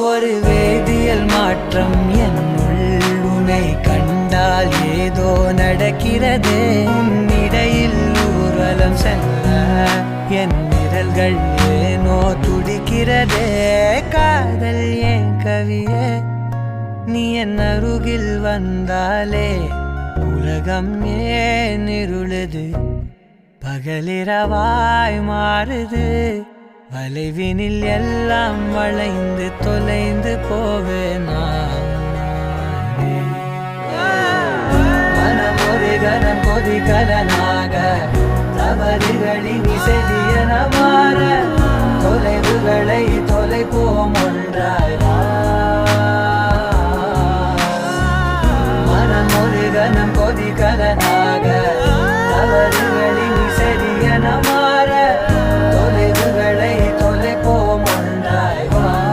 ஒரு வேதியியல் மாற்றம் என்னுள் உன்னை கண்டால் ஏதோ நடக்கிறது. இடையில் ஊர்வலம் செல்ல என் விரல்கள் ஏனோ துடிக்கிறதே. காதல் ஏன் கவியே, நீ என் அருகில் வந்தாலே உலகம் ஏன் இருளுது, பகலிரவாய் மாறுது. வளைவினில் எல்லாம் வளைந்து தொலைந்து போவேனா. மனம் ஒரு கணம் கொதிகலனாக தவறுகளின் இசையன மாற தொலைவுகளை தொலைப்போம் ஒன்றாய்.